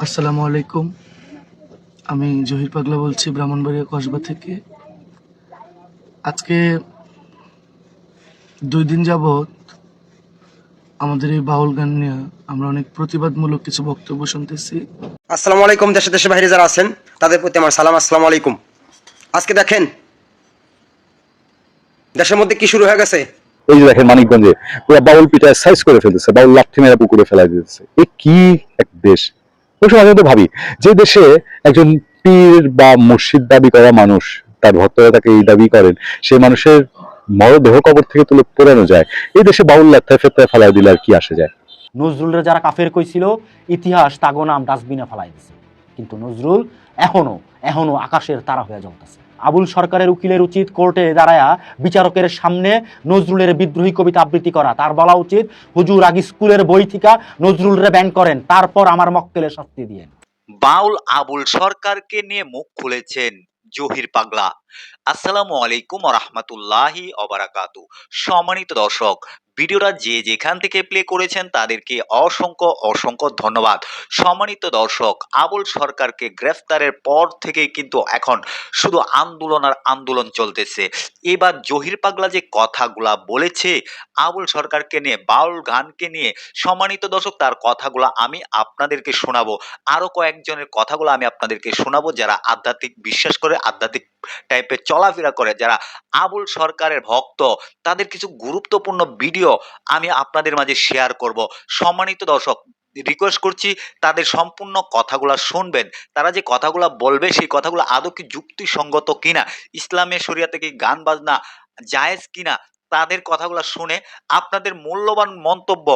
আসসালামু আলাইকুম। আমি জহির পাগলা বলছি ব্রাহ্মণবাড়িয়া কসবা থেকে। আজকে ২ দিন যাবৎ আমাদের এই বাউল গান নিয়ে আমরা অনেক প্রতিবাদমূলক কিছু বক্তব্য শুনতেছি। আসসালামু আলাইকুম। দেশে দেশে বাইরে যারা আছেন তাদের প্রতি আমার সালাম। আসসালামু আলাইকুম। আজকে দেখেন দেশের মধ্যে কি শুরু হয়ে গেছে। এই যে দেখেন মানিকগঞ্জে পুরো বাউল পিঠায় সাইজ করে ফেলতেছে, বাউল লাঠি মেরে পুকুরে ফেলাই দিতেছে। এ কি এক দেশ! ওই সময় আমি তো ভাবি যে দেশে একজন পীর বা মুর্শিদ দাবি করা মানুষ, তার ভক্তরা তাকে এই দাবি করেন, সেই মানুষের মরদেহ কবর থেকে তুলে পোড়ানো যায়, এই দেশে বাউল লাথায় ফেতায় ফেলাই দিলে আর কি আসে যায়? নজরুলের যারা কাফের কইছিল ইতিহাস তাগো নাম ডাস্টবিনে ফেলাই দিছে, কিন্তু নজরুল এখনো আকাশের তারা হয়ে জ্বলতেছে। আবুল সরকারের উকিলের উচিত কোর্টে দাঁড়ায়া বিচারকের সামনে নজরুলের বিদ্রোহী কবিতা আবৃত্তি করা। তার বলা উচিত, হুজুর আগে স্কুলের বই থেকে নজরুলরে ব্যান করেন, তারপর আমার মক্কেলের শাস্তি দিয়েন। বাউল আবুল সরকারকে নিয়ে মুখ খুলেছেন জহির পাগলা। আসসালামু আলাইকুম ওয়া রাহমাতুল্লাহি ওয়া বারাকাতু। সম্মানিত দর্শক, ভিডিওটা যে যেখান থেকে প্লে করেছেন তাদেরকে অসংখ্য ধন্যবাদ। সম্মানিত দর্শক, আবুল সরকারকে গ্রেফতারের পর থেকে কিন্তু এখন শুধু আন্দোলন আর আন্দোলন চলতেছে। এবার জহির পাগলা যে কথাগুলা বলেছে আবুল সরকারকে নিয়ে, বাউল গানকে নিয়ে, সম্মানিত দর্শক তার কথাগুলো আমি আপনাদেরকে শোনাবো। আরো কয়েকজনের কথাগুলো আমি আপনাদেরকে শোনাবো যারা আধ্যাত্মিক বিশ্বাস করে, আধ্যাত্মিক টাইপের চলাফেরা করে, যারা আবুল সরকারের ভক্ত, তাদের কিছু গুরুত্বপূর্ণ ভিডিও আমি আপনাদের মাঝে শেয়ার করব। সম্মানিত দর্শক, রিকোয়েস্ট করছি তাদের সম্পূর্ণ কথাগুলা শুনবেন। তারা যে কথাগুলা বলবে সেই কথাগুলো আদৌ কি যুক্তিসঙ্গত কিনা, ইসলামের শরিয়াতে কি গান বাজনা জায়েজ কিনা, তাদের কথাগুলো শুনে আপনাদের মূল্যবান মন্তব্য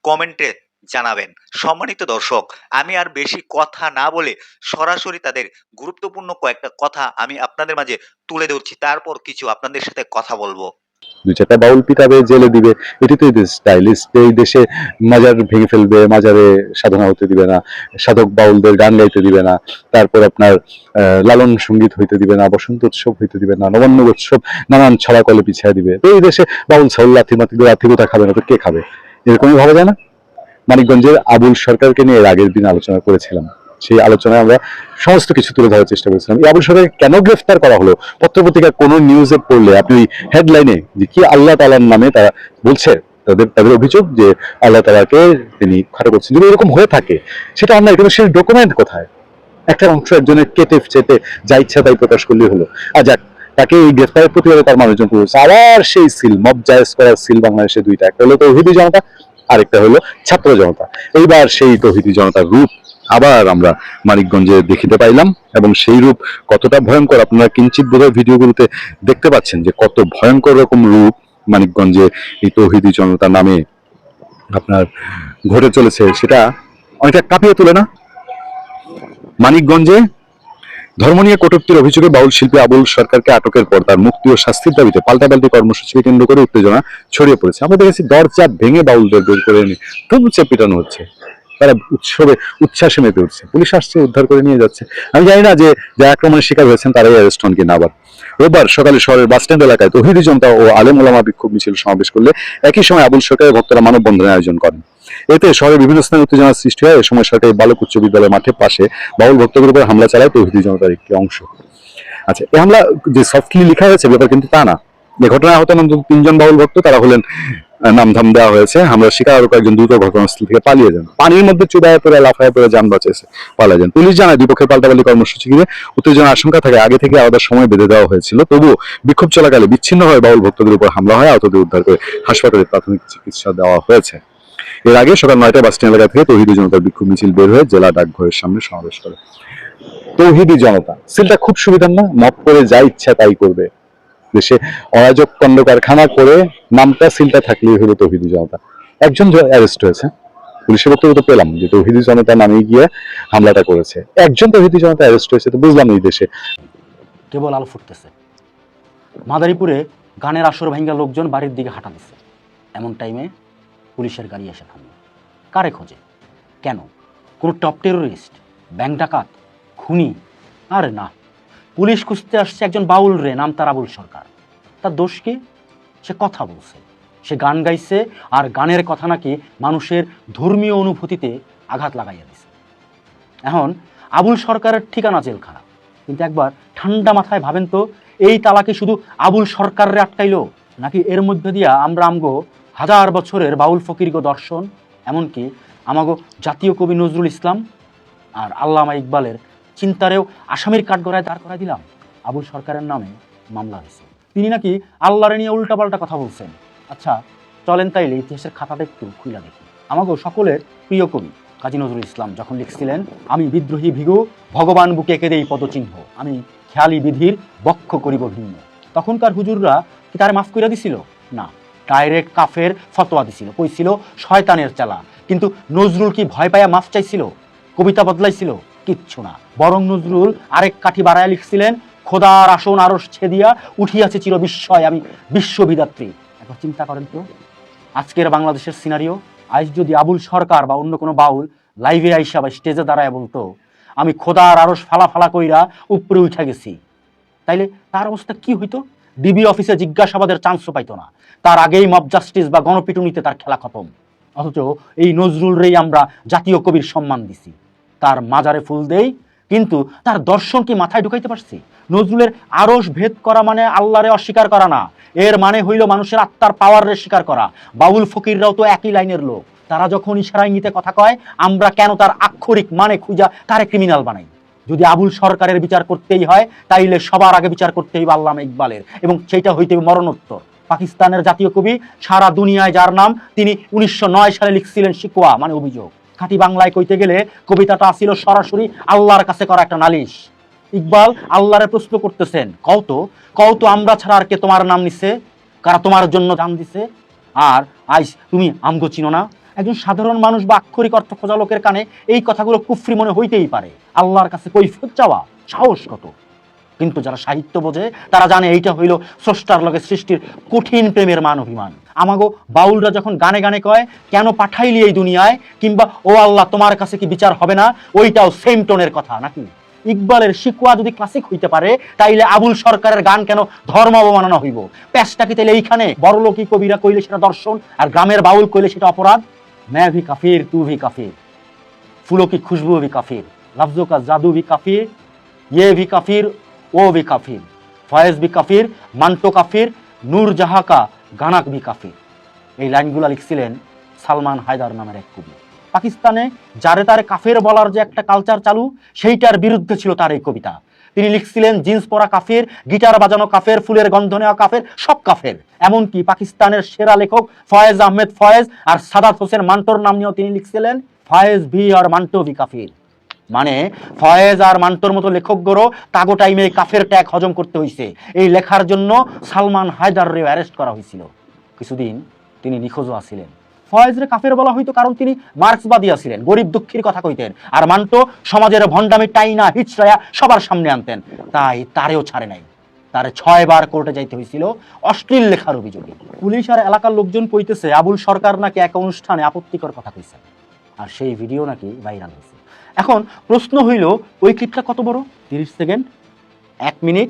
কমেন্টে জানাবেন। সম্মানিত দর্শক, আমি আর বেশি কথা না বলে সরাসরি তাদের গুরুত্বপূর্ণ কয়েকটা কথা আমি আপনাদের মাঝে তুলে ধরছি, তারপর কিছু আপনাদের সাথে কথা বলবো। দুই চারটা বাউল পিটাবে, জেলে দিবে, এটি তো এই স্টাইলিস্ট। এই দেশে মাজার ভেঙে ফেলবে, মাজারে সাধনা হতে দিবে না, সাধক বাউলদের গান গাইতে দিবে না, তারপর আপনার লালন সঙ্গীত হইতে দিবে না, বসন্ত উৎসব হইতে দিবে না, নবান্ন উৎসব নানান ছড়া কলে পিছিয়ে দিবে। তো এই দেশে বাউল ছাউল লাথি মাতি লাথি কোথা খাবে না তো কে খাবে? এরকমই ভাবা যায় না? মানিকগঞ্জের আবুল সরকারকে নিয়ে এর আগের দিন আলোচনা করেছিলাম। সেই আলোচনায় আমরা সমস্ত কিছু তুলে ধরার চেষ্টা করেছিলাম। এই আবুল সরকারকে কেন গ্রেফতার করা হলো, পত্রপত্রিকার কোনো নিউজে পড়লে আপনি হেডলাইনে যে কি আল্লাহ তাআলার নামে তারা বলছে, তাদের তাদের অভিযোগ যে আল্লাহ তাআলাকে তিনি খাটো করছেন। যদি এরকম হয়ে থাকে সেটা আমরা কিন্তু সেই ডকুমেন্ট কোথায়? একটা অংশ একজনের কেটে চেটে যা ইচ্ছা তাই প্রকাশ করলেই হলো। আর যাক, তাকে এই গ্রেফতারের প্রতিবাদে তার মানুষজন করেছে আবার সেই সিল, মব জায়েজ করার সিল বাংলাদেশে দুইটা, একটা হলো তৌহিদি জনতা, আরেকটা হলো ছাত্র জনতা। এইবার সেই তৌহিদি জনতার রূপ আবার আমরা মানিকগঞ্জে দেখিতে পাইলাম, এবং সেই রূপ কতটা ভয়ঙ্কর আপনারা কিঞ্চিত বোধহয় ভিডিওগুলোতে দেখতে পাচ্ছেন যে কত ভয়ঙ্কর রকম রূপ মানিকগঞ্জে এই তৌহিদি জনতা নামে আপনার ঘটে চলেছে, সেটা অনেকটা কাঁপিয়ে তোলে না? মানিকগঞ্জে ধর্ম নিয়ে কটূক্তির অভিযোগে বাউল শিল্পী আবুল সরকারকে আটকের পর তার মুক্তি ও শাস্তির দাবিতে পাল্টাপাল্টি কর্মসূচিকে কেন্দ্র করে উত্তেজনা ছড়িয়ে পড়েছে। আমরা দেখেছি দরজা ভেঙে বাউলদের বের করে এনে ধুমচে পিটানো হচ্ছে, তারা উৎসবে উচ্ছ্বাসে মেতে উঠছে, পুলিশ আসছে উদ্ধার করে নিয়ে যাচ্ছে। আমি জানি না যে যারা আক্রমণের শিকার হয়েছেন তারাই অ্যারেস্ট হন কিনা। আবার রোববার সকালে শহরের বাসস্ট্যান্ড এলাকায় তৌহিদি জনতা ও আলেম ওলামা বিক্ষোভ মিছিল সমাবেশ করলে একই সময় আবুল সরকারের ভক্তরা মানববন্ধনের আয়োজন করেন। এতে শহরের বিভিন্ন স্থানে উত্তেজনার সৃষ্টি হয়। এ সময় সরকারি বালক উচ্চ বিদ্যালয়ের মাঠের পাশে বাউল ভক্তদের উপর হামলা চালায় তৌহিদি জনতার একটি অংশ। আচ্ছা, এই হামলা যে সফটলি লেখা হয়েছে ব্যাপার কিন্তু তা না। এ ঘটনায় আহত অন্তত 3 জন বাউল ভক্ত, তারা হলেন নামধাম দেওয়া হয়েছে। হামলার শিকার আরো কয়েকজন দ্রুত ঘটনাস্থল থেকে পালিয়ে যান, পানির মধ্যে চুবায় পড়ে লাফায় পড়ে যান বাঁচেছে, পালিয়ে যান। পুলিশ জানায় দুপক্ষের পাল্টাপাল্টি কর্মসূচি ঘিরে উত্তেজনার আশঙ্কা থাকে, আগে থেকে আলাদা সময় বেঁধে দেওয়া হয়েছিল। তবুও বিক্ষোভ চলাকালে বিচ্ছিন্নভাবে বাউল ভক্তদের উপর হামলা হয়, আহতদের উদ্ধার করে হাসপাতালে প্রাথমিক চিকিৎসা দেওয়া হয়েছে। এর আগে সকাল 9টায় বাসস্ট্যান্ড এলাকা থেকে তৌহিদি জনতার বিক্ষোভ মিছিল বের হয়ে জেলা ডাকঘরের সামনে সমাবেশ করে। তৌহিদি জনতা সিলটা খুব সুবিধার না? মপ করে যা ইচ্ছা তাই করবে। দেশে অরাজক কাণ্ড কারখানা করে নামটা সিলটা থাকলেই হলো তৌহিদি জনতা। একজন অ্যারেস্ট হয়েছে, পুলিশের বক্তব্য তো পেলাম যে তৌহিদি জনতা নামে গিয়ে হামলাটা করেছে। একজন তৌহিদি জনতা অ্যারেস্ট হয়েছে, তো বুঝলাম এই দেশে কেবল আলো ফুটতেছে। মাদারীপুরে গানের আসর ভাঙ্গা লোকজন বাড়ির দিকে হাঁটা দিচ্ছে, এমন টাইমে পুলিশের গাড়ি এসে থামল। কারে খোঁজে? কেন? কোনো টপ টেরোরিস্ট, ব্যাংক ডাকাত, খুনি? আরে না, পুলিশ খুঁজতে আসছে একজন বাউল রে, নাম তার আবুল সরকার। তার দোষ কি? সে কথা বলছে, সে গান গাইছে, আর গানের কথা নাকি মানুষের ধর্মীয় অনুভূতিতে আঘাত লাগাইয়া দিছে। এখন আবুল সরকারের ঠিকানা জেলখানা, কিন্তু একবার ঠান্ডা মাথায় ভাবেন তো, এই তালাকে শুধু আবুল সরকারে আটকাইলো, নাকি এর মধ্যে দিয়া আমরা আমগো হাজার বছরের বাউল ফকিরগো দর্শন, এমনকি আমাগো জাতীয় কবি নজরুল ইসলাম আর আল্লামা ইকবালের চিন্তারেও আসামির কাঠগড়ায় দাঁড় করায় দিলাম? আবুল সরকারের নামে মামলা হয়েছে, তিনি নাকি আল্লাহরে নিয়ে উল্টাপাল্টা কথা বলছেন। আচ্ছা চলেন তাইলে ইতিহাসের খাতাটা একটু খুইলা দেখি। আমাগো সকলের প্রিয় কবি কাজী নজরুল ইসলাম যখন লিখছিলেন, আমি বিদ্রোহী ভিগু ভগবান বুকে এঁকে দেই পদচিহ্ন, আমি খেয়ালি বিধির বক্ষ করিব ভিন্ন, তখনকার হুজুররা কি তারে মাফ করে দিছিল? না, ডাইরেক্ট কাফের ফতোয়া দিছিল, কইছিল শয়তানের চালা। কিন্তু নজরুল কি ভয় পাইয়া মাফ চাইছিল? কবিতা বদলাইছিল? কিচ্ছু না। বরং নজরুল আরেক কাঠি বাড়ায় লিখছিলেন, খোদার আসন আরশ ছেদিয়া উঠিয়াছে চির বিস্ময়, আমি বিশ্ববিদাত্রী। এখন চিন্তা করেন তো, আজকের বাংলাদেশের সিনারিও, আজ যদি আবুল সরকার বা অন্য কোনো বাউল লাইভে আইসা বা স্টেজে দাঁড়ায় বলতো, আমি খোদার আরশ ফালা ফালা কইরা উপরে উঠা গেছি, তাইলে তার অবস্থা কি হইতো? ডিবি অফিসে জিজ্ঞাসাবাদের চান্সও পাইতো না, তার আগেই মব জাস্টিস বা গণপিটুনিতে তার খেলা খতম। অথচ এই নজরুলরেই আমরা জাতীয় কবির সম্মান দিছি, তার মাজারে ফুল দেই, কিন্তু তার দর্শন কি মাথায় ঢুকাইতে পারছি? নজরুলের আরশ ভেদ করা মানে আল্লাহরে অস্বীকার করা না, এর মানে হইল মানুষের আত্মার পাওয়ারে স্বীকার করা। বাউল ফকিররাও তো একই লাইনের লোক, তারা যখন ইশারা ইঙ্গিতে কথা কয়, আমরা কেন তার আক্ষরিক মানে খুঁজা তারে ক্রিমিনাল বানাই? যদি আবুল সরকারের বিচার করতেই হয়, তাইলে সবার আগে বিচার করতে হইবে আল্লামা ইকবালের, এবং সেইটা হইতে হবে মরণোত্তর। পাকিস্তানের জাতীয় কবি, সারা দুনিয়ায় যার নাম, তিনি 1909 সালে লিখছিলেন শিকওয়া মানে অভিযোগ। খাঁটি বাংলায় কইতে গেলে কবিতাটা ছিল সরাসরি আল্লাহর কাছে করা একটা নালিশ। ইকবাল আল্লাহরে প্রশ্ন করতেছেন, কও তো আমরা ছাড়া আর কে তোমার নাম নিছে, কারা তোমার জন্য জান দিছে? আর আইস তুমি আমগো চিনো না? একজন সাধারণ মানুষ বা আক্ষরিক অর্থ খোঁজা লোকের কানে এই কথাগুলো কুফরি মনে হইতেই পারে। আল্লাহর কাছে কৈফিয়ত চাওয়া সাহস কত! কিন্তু যারা সাহিত্য বোঝে তারা জানে এইটা হইল স্রষ্টার লগে সৃষ্টির কঠিন প্রেমের মান অভিমান। আমাগো বাউলরা যখন গানে গানে কয়, কেন পাঠাইলি এই দুনিয়ায়, কিংবা ও আল্লাহ তোমার কাছে কি বিচার হবে না, ওইটাও সেম টোনের কথা নাকি? ইকবালের শিকওয়া যদি ক্লাসিক হইতে পারে, তাইলে আবুল সরকারের গান কেন ধর্ম অবমাননা হইব? প্যাচটা কি তাইলে এইখানে? বড়লোকি কবিরা কইলে সেটা দর্শন, আর গ্রামের বাউল কইলে সেটা অপরাধ? मैं भी काफिर तू भी काफिर, फूलों की खुशबू भी काफिर, लफ्जों का जादू भी काफिर, ये भी काफिर वो भी काफिर, फয়েজ भी काफिर, मांटो काफिर, नूर जहां का गाना भी काफिर। এই লাইনগুলো লিখছিলেন সালমান হায়দার নামের এক কবি। পাকিস্তানে যারে তারে কাফের বলার যে একটা কালচার চালু, সেইটার বিরুদ্ধে ছিল তার এই কবিতা। তিনি লিখছিলেন, জিন্স পরা কাফের, গিটার বাজানো কাফের, ফুলের গন্ধ নেওয়া কাফের, সব কাফের। এমনকি পাকিস্তানের সেরা লেখক ফয়েজ আহমেদ ফয়েজ আর সাদাত হোসেন মান্টোর নাম নিয়েও তিনি লিখছিলেন, ফয়েজ ভি আর মান্টো ভি কাফির। মানে ফয়েজ আর মান্টোর মতো লেখকগরও তাগো টাইমে কাফের ট্যাগ হজম করতে হয়েছে। এই লেখার জন্য সালমান হায়দাররেও অ্যারেস্ট করা হয়েছিল। কিছুদিন তিনি নিখোঁজও আছিলেন। ফয়েজরে কাফের বলা হইতো কারণ তিনি মার্ক্সবাদী আছিলেন, গরিব দুঃখীর কথা কইতেন, আর মান্টো সমাজের ভণ্ডামি টাইনা হিচড়ায়া সবার সামনে আনতেন। তাই তারেও ছাড়ে নাই, তারে 6 বার কোর্টে যাইতে হয়েছিল অশ্লীল লেখার অভিযোগে। পুলিশ আর এলাকার লোকজন কইতেছে আবুল সরকার নাকি এক অনুষ্ঠানে আপত্তিকর কথা কইছেন, আর সেই ভিডিও নাকি ভাইরাল হয়েছে। এখন প্রশ্ন হইল, ওই ক্লিপটা কত বড়? 30 সেকেন্ড, 1 মিনিট,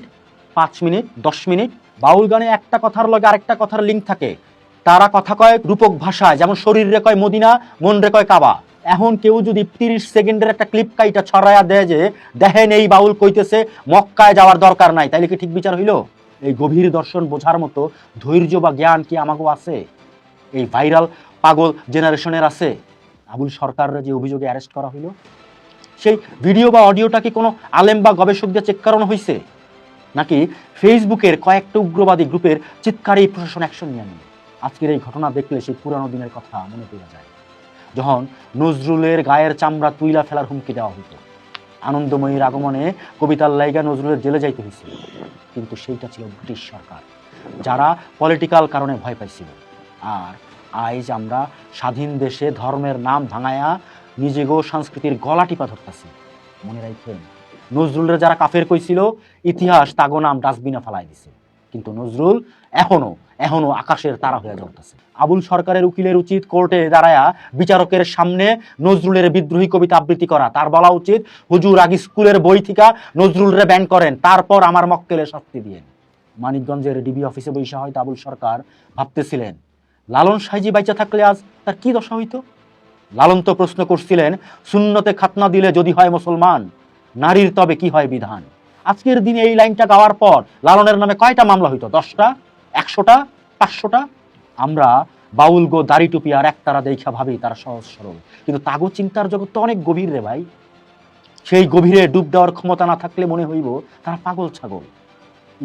5 মিনিট, 10 মিনিট? বাউল গানে একটা কথার লগে আরেকটা কথার লিঙ্ক থাকে। তারা কথা কয় রূপক ভাষায়, যেমন শরীর রে কয় মদিনা, মন রে কয় কাবা। এখন কেউ যদি 30 সেকেন্ডের একটা ক্লিপ কাইটা ছড়ায়া দেয় যে দেখেন এই বাউল কইতেছে মক্কায় যাওয়ার দরকার নাই, তাইলে কি ঠিক বিচার হইল? এই গভীর দর্শন বোঝার মতো ধৈর্য বা জ্ঞান কি আমাগো আছে? এই ভাইরাল পাগল জেনারেশনের আছে? আবুল সরকারের যে অভিযোগে অ্যারেস্ট করা হইল, সেই ভিডিও বা অডিওটা কি কোনো আলেম বা গবেষকদের চেক করানো হয়েছে, নাকি ফেসবুকের কয়েকটা উগ্রবাদী গ্রুপের চিৎকারেই প্রশাসন অ্যাকশন নিয়ে নেবে? আজকের এই ঘটনা দেখলে সেই পুরানো দিনের কথা মনে পড়ে যায়, যখন নজরুলের গায়ের চামড়া তুইলা ফেলার হুমকি দেওয়া হতো। আনন্দময়ীর আগমনে কবিতার লাইগা নজরুলের জেলে যাইতে হয়েছিল, কিন্তু সেইটা ছিল ব্রিটিশ সরকার, যারা পলিটিক্যাল কারণে ভয় পাইছিল। আর আজ আমরা স্বাধীন দেশে ধর্মের নাম ভাঙায়া নিজেগো সংস্কৃতির গলা টিপা ধরতেছি। মনে রাখেন, নজরুলের যারা কাফের কইছিল, ইতিহাস তাগো নাম ডাস্টবিনে ফালাই দিছে, কিন্তু নজরুল এখনো আকাশের তারা হয়ে জ্বলতেছে। আবুল সরকারের উকিলের উচিত কোর্টে দাঁড়ায়া বিচারকের সামনে নজরুলের বিদ্রোহী কবিতা আবৃত্তি করা। তার বলা উচিত, হুজুর আগে স্কুলের বই থেকে নজরুলরে ব্যান করেন, তারপর আমার মক্কেলে শাস্তি দিয়েন। মানিকগঞ্জের ডিবি অফিসে বৈশা হয়তো আবুল সরকার ভাবতেছিলেন, লালন সাইজি বাইচা থাকলে আজ তার কি দশা হইতো? লালন তো প্রশ্ন করছিলেন, সুন্নতে খাতনা দিলে যদি হয় মুসলমান, নারীর তবে কি হয় বিধান। আজকের দিনে এই লাইনটা গাওয়ার পর লালনের নামে কয়টা মামলা হইতো? 10টা, 100টা, 500টা? আমরা বাউল গো দাড়ি টুপি আর একতারা দেখা ভাবি তারা সহজ সরল, কিন্তু তাগো চিন্তার জগৎ তো অনেক গভীর রে ভাই। সেই গভীরে ডুব দেওয়ার ক্ষমতা না থাকলে মনে হইব তারা পাগল ছাগল।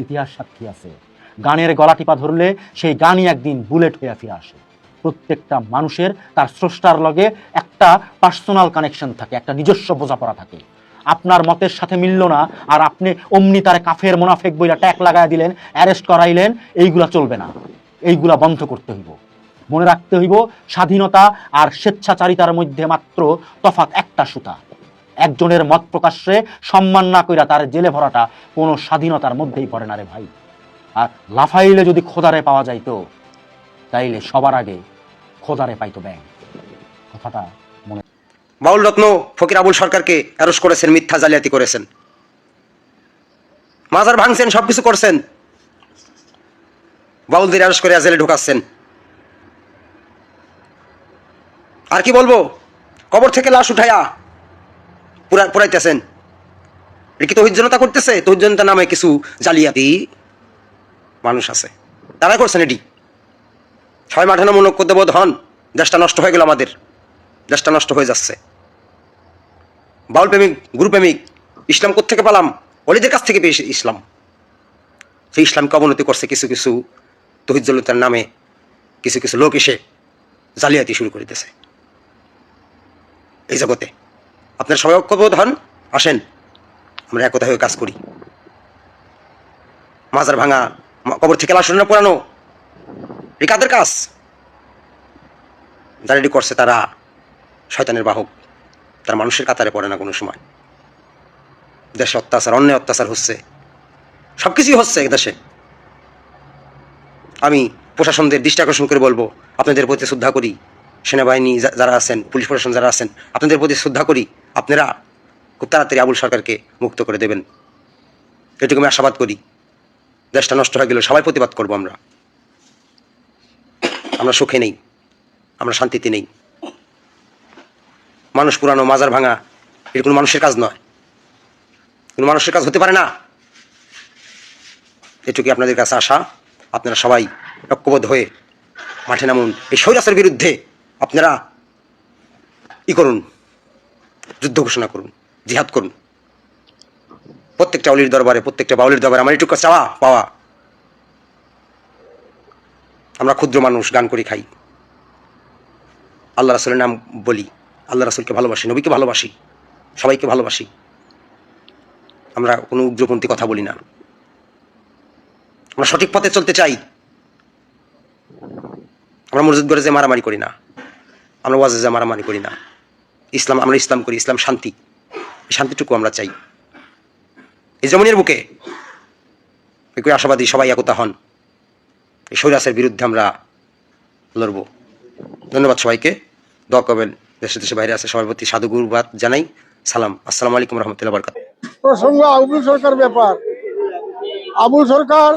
ইতিহাস সাক্ষী আছে, গানের গলা টিপা ধরলে সেই গানই একদিন বুলেট হইয়া ফিরে আসে। প্রত্যেকটা মানুষের তার স্রষ্টার লগে একটা পার্সোনাল কানেকশন থাকে, একটা নিজস্ব বোঝাপড়া থাকে। আপনার মতের সাথে মিলল না আর আপনি অমনি তারে কাফের মোনাফেক বইলা ট্যাগ লাগায় দিলেন, অ্যারেস্ট করাইলেন, এইগুলা চলবে না। এইগুলা বন্ধ করতে হইব। মনে রাখতে হইব, স্বাধীনতা আর স্বেচ্ছাচারিতার মধ্যে মাত্র তফাৎ একটা সুতা। একজনের মত প্রকাশে সম্মান না কইরা তার জেলে ভরাটা কোনো স্বাধীনতার মধ্যেই পড়ে না রে ভাই। আর লাফাইলে যদি খোদারে পাওয়া যাইতো, তাইলে সবার আগে খোদারে পাইতো ব্যাং। কথাটা মনে। বাউল রত্ন ফকির আবুল সরকারকে অ্যারেস্ট করেছেন, মিথ্যা জালিয়াতি করেছেন, মাজার ভাঙছেন, সবকিছু করছেন, বাউলদের অ্যারেস্ট করে জেলে ঢুকাচ্ছেন। আর কি বলবো, কবর থেকে লাশ উঠাইয়া পুরাইতেছেন। এটা কি তৌহিদ জনতা করতেছে? তৌহিদ জনতা নামে কিছু জালিয়াতি মানুষ আছে, তারাই করছেন এটি। সবাই মাঠে নামূলক করতে বোধ হন, দেশটা নষ্ট হয়ে গেল, আমাদের দেশটা নষ্ট হয়ে যাচ্ছে। বাউল প্রেমিক, গুরু প্রেমিক, ইসলাম কোত্থেকে পেলাম? ওলিদের কাছ থেকে পেয়েছে ইসলাম। সেই ইসলামকে অবনতি করছে কিছু কিছু তৌহিদ জনতার নামে কিছু কিছু লোক এসে জালিয়াতি শুরু করে দিতেছে এই জগতে। আপনারা সবাই ঐক্যবোধ হন, আসেন আমরা একতা হয়ে কাজ করি। মাজার ভাঙা, কবর থেকে লাশ পোড়ানো, এই কাদের কাজ? যারা এটি করছে তারা শয়তানের বাহক, তারা মানুষের কাতারে পড়ে না কোনো সময়। দেশে অত্যাচার, অন্যায় অত্যাচার হচ্ছে, সবকিছুই হচ্ছে দেশে। আমি প্রশাসনদের দৃষ্টি আকর্ষণ করে বলবো, আপনাদের প্রতি শ্রদ্ধা করি, সেনাবাহিনী যারা আছেন, পুলিশ প্রশাসন যারা আছেন, আপনাদের প্রতি শ্রদ্ধা করি, আপনারা খুব তাড়াতাড়ি আবুল সরকারকে মুক্ত করে দেবেন, এটুকু আমি আশাবাদ করি। দেশটা নষ্ট হয়ে গেল, সবাই প্রতিবাদ করবো। আমরা সুখে নেই, আমরা শান্তিতে নেই। মানুষ পুরানো, মাজার ভাঙা, এটা কোনো মানুষের কাজ নয়, কোনো মানুষের কাজ হতে পারে না। এটুকুই আপনাদের কাছে আশা, আপনারা সবাই ঐক্যবদ্ধ হয়ে মাঠে নামুন। এই স্বৈরাচার বিরুদ্ধে আপনারা করুন, যুদ্ধ ঘোষণা করুন, জিহাদ করুন। প্রত্যেকটা অলির দরবারে, প্রত্যেকটা বাউলের দরবারে আমার এটুকু চাওয়া পাওয়া, আমরা ক্ষুদ্র মানুষ, গান করে খাই, আল্লাহ রাসূলের নাম বলি, আল্লাহ রাসূলকে ভালোবাসি, নবীকে ভালোবাসি, সবাইকে ভালোবাসি। আমরা কোনো উগ্রপন্থী কথা বলি না, আমরা সঠিক পথে চলতে চাই। আমরা মসজিদ ঘরে যে মারামারি করি না, আমরা ওয়াজে যে মারামারি করি না। ইসলাম, আমরা ইসলাম করি, ইসলাম শান্তি, এই শান্তিটুকু আমরা চাই। এই জমিনের বুকে একই আশাবাদী, সবাই একতা হন, এই স্বৈরাচারের বিরুদ্ধে আমরা লড়ব। ধন্যবাদ সবাইকে, দোয়া করবেন। দেশে দেশে বাইরে আছে সবার প্রতি সাধু গুরুবাদ জানাই, সালাম, আসসালামু আলাইকুম রহমতুল্লাহ বরকাত। প্রসঙ্গ আবুল সরকার ব্যাপার। আবুল সরকার,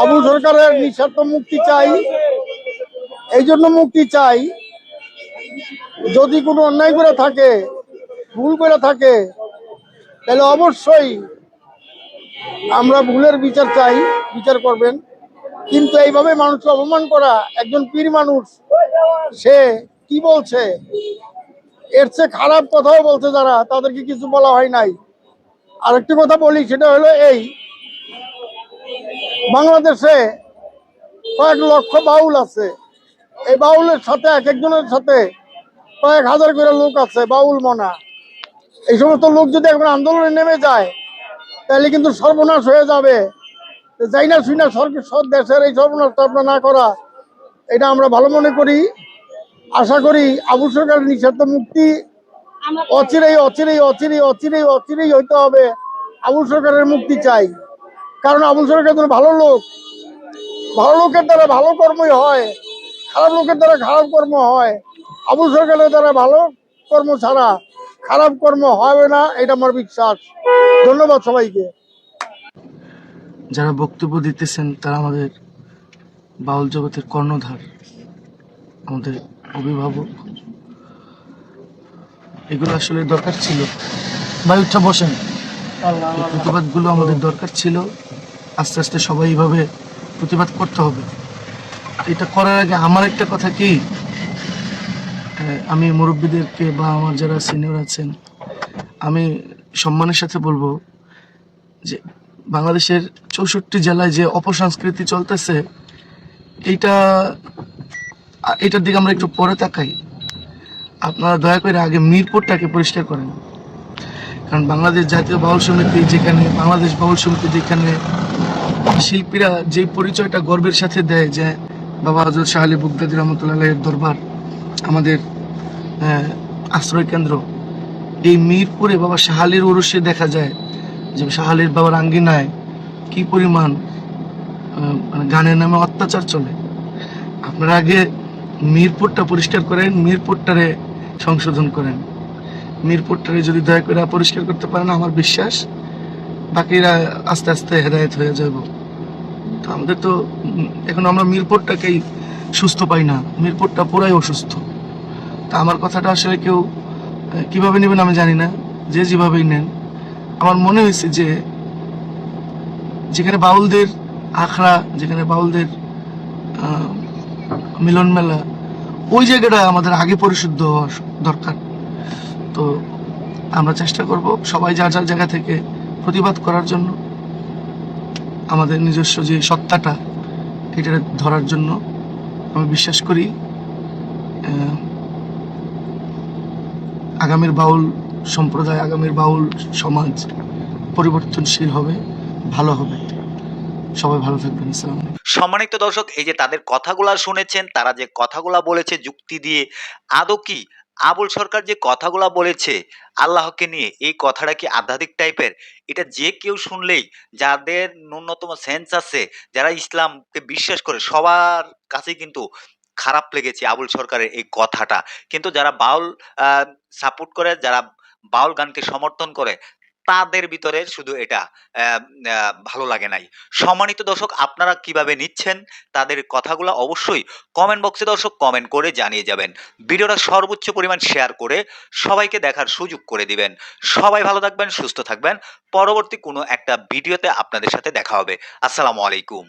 আবুল সরকারের নিঃস্বার্থ মুক্তি চাই। এই জন্য মুক্তি চাই, যদি কোনো অন্যায় করে থাকে, ভুল করে থাকে, তাহলে অবশ্যই আমরা ভুলের বিচার চাই, বিচার করবেন। কিন্তু এইভাবে মানুষকে অপমান করা, একজন পীর মানুষ, সে কি বলছে, এর চেয়ে খারাপ কথাও বলছে যারা, তাদেরকে কিছু বলা হয় নাই। আরেকটি কথা বলি, সেটা হলো এই, বাংলাদেশে কয়েক লক্ষ বাউল আছে। এই বাউলের সাথে এক একজনের সাথে কয়েক হাজার করে লোক আছে, বাউল মনা। এই সমস্ত লোক যদি এখন আন্দোলনে নেমে যায়, তাহলে কিন্তু সর্বনাশ হয়ে যাবে। যাই না শুই না সব দেশের এই সর্বনাশটা আপনার না করা, এটা আমরা ভালো মনে করি। আশা করি আবুল সরকারের নিঃস্বার্থ মুক্তি অচিরেই অচিরেই অচিরেই অচিরেই অচিরেই হইতে হবে। আবুল সরকারের মুক্তি চাই, কারণ আবুল সরকার একজন ভালো লোক। ভালো লোকের দ্বারা ভালো কর্মই হয়, খারাপ লোকের দ্বারা খারাপ কর্ম হয়। আবুল সরকারের দ্বারা ভালো কর্ম ছাড়া খারাপ কর্ম হবে না, এটা আমার বিশ্বাস। ধন্যবাদ সবাইকে। যারা বক্তব্য দিতেছেন তারা আমাদের বাউল জগতের কর্ণধার, আমাদের অভিভাবক, এগুলো আসলে দরকার ছিল। ভাই উঠা বসেন। এই প্রতিবাদগুলো আমাদের দরকার ছিল। আস্তে আস্তে সবাই এইভাবে প্রতিবাদ করতে হবে। এটা করার আগে আমার একটা কথা কি, আমি মুরব্বীদেরকে বা আমার যারা সিনিয়র আছেন, আমি সম্মানের সাথে বলবো যে বাংলাদেশের 64 জেলায় যে অপসংস্কৃতি চলতেছে, এইটা এটার দিকে আমরা একটু পরে তাকাই। আপনারা দয়া করে আগে মিরপুরটাকে পরিষ্কার করেন। কারণ বাংলাদেশ জাতীয় বাউল সমিতি যেখানে, বাংলাদেশ বাউল সমিতি যেখানে শিল্পীরা যে পরিচয়টা গর্বের সাথে দেয় যে বাবা হযরত শাহ আলী বুগদাদি রহমতুল্লাহের দরবার আমাদের আশ্রয় কেন্দ্র, এই মিরপুরে বাবা শাহ আলীর ওরসে দেখা যায় যে শাহ আলীর বাবার আঙ্গিনায় কি পরিমাণ মানে গানের নামে অত্যাচার চলে। আপনারা আগে মিরপুরটা পরিষ্কার করেন, মিরপুরটারে সংশোধন করেন। মিরপুরটারে যদি দয়া করে পরিষ্কার করতে পারেন, আমার বিশ্বাস বাকিরা আস্তে আস্তে হেদায়েত হয়ে যাব। তো আমাদের তো এখন আমরা মিরপুরটাকেই সুস্থ পাই না, মিরপুরটা পুরাই অসুস্থ। তা আমার কথাটা আসলে কেউ কিভাবে নেবেন আমি জানি না, যে যেভাবেই নেন। আমার মনে হয়েছে যে যেখানে বাউলদের আখড়া, যেখানে বাউলদের মিলন মেলা, ওই জায়গাটা আমাদের আগে পরিশুদ্ধ হওয়া দরকার। তো আমরা চেষ্টা করব সবাই যার যার জায়গা থেকে প্রতিবাদ করার জন্য, আমাদের নিজস্ব যে সত্তাটা এটা ধরার জন্য। আমি বিশ্বাস করি আগামীর বাউল সম্প্রদায়, আগামীর বাউল সমাজ পরিবর্তনশীল হবে, ভালো হবে। সবাই ভালো থাকবেন। আসসালামু আলাইকুম। সম্মানিত দর্শক, এই যে তাদের কথাগুলা শুনেছেন, তারা যে কথাগুলা বলেছে যুক্তি দিয়ে, আদৌ কি আবুল সরকার যে কথাগুলা বলেছে আল্লাহকে নিয়ে, এই কথাটা কি আধ্যাত্মিক টাইপের? এটা যে কেউ শুনলেই, যাদের ন্যূনতম সেন্স আছে, যারা ইসলামকে বিশ্বাস করে, সবার কাছেই কিন্তু খারাপ লেগেছে আবুল সরকারের এই কথাটা। কিন্তু যারা বাউল সাপোর্ট করে, যারা বাউল গানকে সমর্থন করে, তাদের ভিতরে শুধু এটা ভালো লাগে নাই। সম্মানিত দর্শক, আপনারা কিভাবে নিচ্ছেন তাদের কথাগুলো অবশ্যই কমেন্ট বক্সে দর্শক কমেন্ট করে জানিয়ে যাবেন। ভিডিওটা সর্বোচ্চ পরিমাণ শেয়ার করে সবাইকে দেখার সুযোগ করে দিবেন। সবাই ভালো থাকবেন, সুস্থ থাকবেন। পরবর্তী কোনো একটা ভিডিওতে আপনাদের সাথে দেখা হবে। আসসালামু আলাইকুম।